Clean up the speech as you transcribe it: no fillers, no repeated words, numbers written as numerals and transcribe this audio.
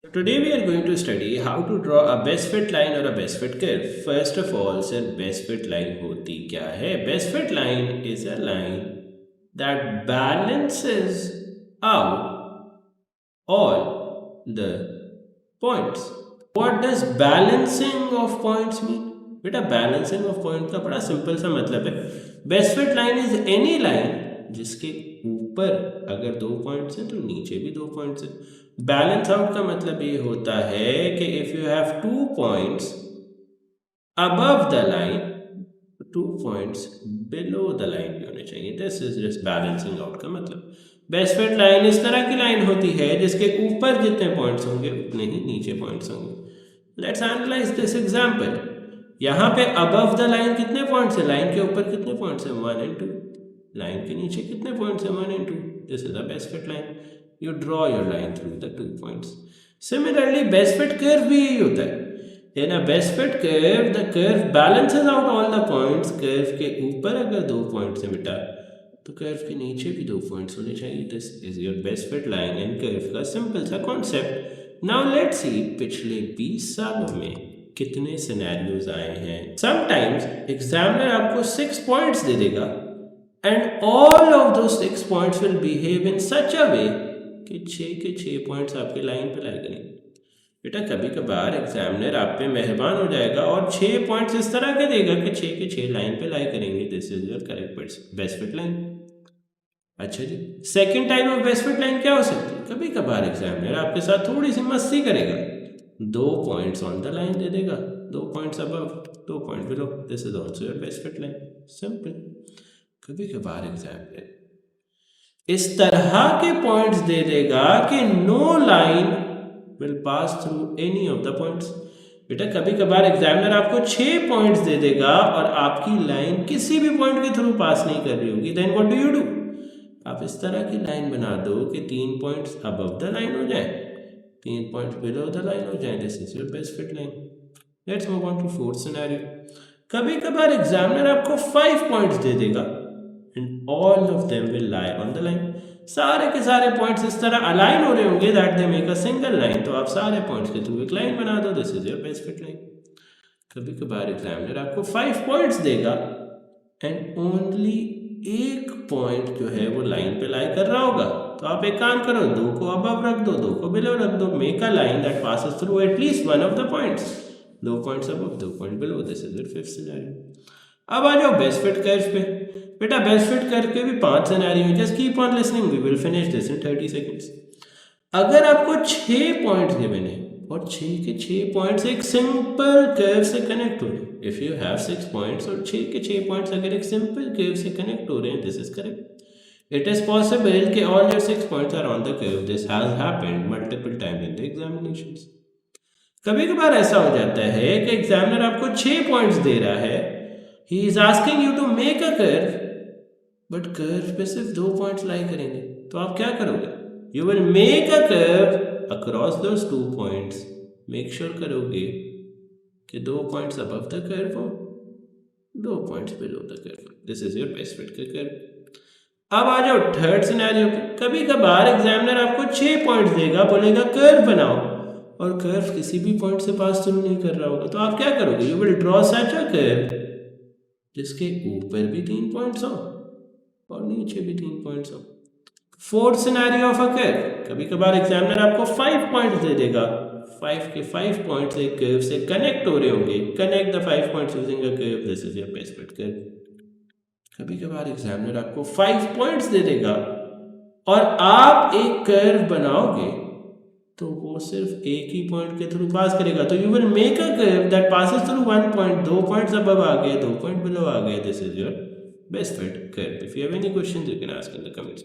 Today we are going to study how to draw a best fit line or a best fit curve. First of all, sir, best fit line होती क्या है? Best fit line is a line that balances out all the points. What does balancing of points mean? बेटा balancing of points का बड़ा simple सा मतलब है. Best fit line is any line जिसके ऊपर अगर 2 पॉइंट्स हैं तो नीचे भी 2 पॉइंट्स हैं. बैलेंस आउट का मतलब ये होता है कि if you have 2 points above the line, 2 points below the line भी होने चाहिए. This is just balancing out का मतलब. बेस्ट फिट लाइन इस तरह की लाइन होती है जिसके ऊपर जितने पॉइंट्स होंगे उतने ही नीचे पॉइंट्स होंगे. Let's analyse this example. यहाँ पे अबव द लाइन कितने पॉइंट्स है? लाइन के ऊपर कितने पॉइंट्स है? 1 and 2. लाइन के नीचे कितने पॉइंट्स है? 1 and 2. This is the best fit line. You draw your line through the 2 points. Similarly, best fit curve भी यही होता है. In a best fit curve, the curve balances out all the points. Curve के ऊपर अगर 2 points है बेटा, तो curve के नीचे भी 2 points होने चाहिए. This is your best fit line and curve का simple सा concept. Now let's see पिछले 20 सालों में कितने सिनेरियोज आए हैं. Sometimes examiner आपको 6 points दे देगा and all of those 6 points will behave in such a way कि 6 के 6 पॉइंट्स आपके लाइन पे लाई करेंगे. बेटा कभी कभार एग्जामिनर आप पे मेहरबान हो जाएगा और 6 पॉइंट्स इस तरह के देगा कि 6 के 6 लाइन पे लाई करेंगे. This is your correct best fit line. अच्छा जी, second type of best fit line क्या हो सकती है? कभी कभार एग्जामिनर आपके साथ थोड़ी सी मस्ती करेगा. 2 पॉइंट्स ऑन द लाइन दे देगा, 2 points above, 2 point below. This is also your best fit line. Simple. कभी कभार एग्जामिनर इस तरह के पॉइंट्स दे देगा कि no line will pass through any of the points. बेटा कभी कभार एग्जामिनर आपको 6 पॉइंट्स दे देगा और आपकी लाइन किसी भी पॉइंट के थ्रू पास नहीं कर रही होगी. Then what do you do? आप इस तरह की लाइन बना दो कि 3 पॉइंट्स अबव द लाइन हो जाए, 3 पॉइंट्स बिलो द लाइन हो जाए. This is your best fit line. Let's move on to fourth scenario. कभी कभार एग्जामिनर आपको 5 पॉइंट्स दे देगा and all of them will lie on the line. सारे के सारे पॉइंट्स इस तरह अलाइन हो रहे होंगे that they make a single line. तो आप सारे पॉइंट्स के थ्रू एक लाइन बना दो. This is your best fit line. कभी कभार एग्जामिनर आपको 5 पॉइंट्स देगा एंड ओनली एक पॉइंट जो है वो लाइन पे लाई कर रहा होगा. तो आप एक काम करो, 2 को अबव रख दो, 2 को बिलो रख दो. Make a line that passes through at least one of the points. 2 points above, 2 point below. This is your fifth scenario. अब आ जाओ बेस्ट फिट कर्व पे. बेटा बेस्ट फिट कर्व के भी 5 सिनेरियो हैं. Just keep on listening, we will finish this in 30 seconds. अगर आपको 6 points given है और 6 के 6 पॉइंट्स एक सिंपल कर्व से कनेक्ट हो रहे हैं. इफ यू हैव 6 पॉइंट्स और 6 के 6 पॉइंट्स अगर एक सिंपल कर्व से कनेक्ट हो रहे हैं, this is correct. It is possible कि all your 6 points are on the curve. This has happened multiple time in the examinations. कभी कभार ऐसा हो जाता है कि एग्जामिनर आपको 6 पॉइंट्स दे रहा है. He is asking you to make a curve, but curve पे सिर्फ 2 पॉइंट्स लाई करेंगे. तो आप क्या करोगे? You will make a curve across those 2 points. Make sure करोगे कि 2 पॉइंट्स above the curve हो, 2 points below the curve. This is your best fit curve. अब आ जाओ थर्ड सिनेरियो पे. कभी कभार एग्जामिनर आपको 6 पॉइंट्स देगा, बोलेगा कर्व बनाओ, और कर्व किसी भी पॉइंट से पास थ्रू नहीं कर रहा होगा. तो आप क्या करोगे? You will draw such a curve जिसके ऊपर भी 3 पॉइंट्स हो और नीचे भी 3 पॉइंट्स हो. Fourth scenario of a curve. कभी कभार एग्जामिनर आपको 5 पॉइंट्स दे देगा. 5 के 5 पॉइंट्स एक कर्व से कनेक्ट हो रहे होंगे. Connect the 5 points using a curve. This is your best fit curve. कभी कभार एग्जामिनर आपको 5 पॉइंट्स दे देगा और आप एक कर्व बनाओगे तो वो सिर्फ एक ही पॉइंट के थ्रू पास करेगा. तो you will make a curve that passes through 1 point. 2 points above आ गए, 2 पॉइंट बिलो आ गए. This is your best fit curve. If you have any questions you can ask in the comments.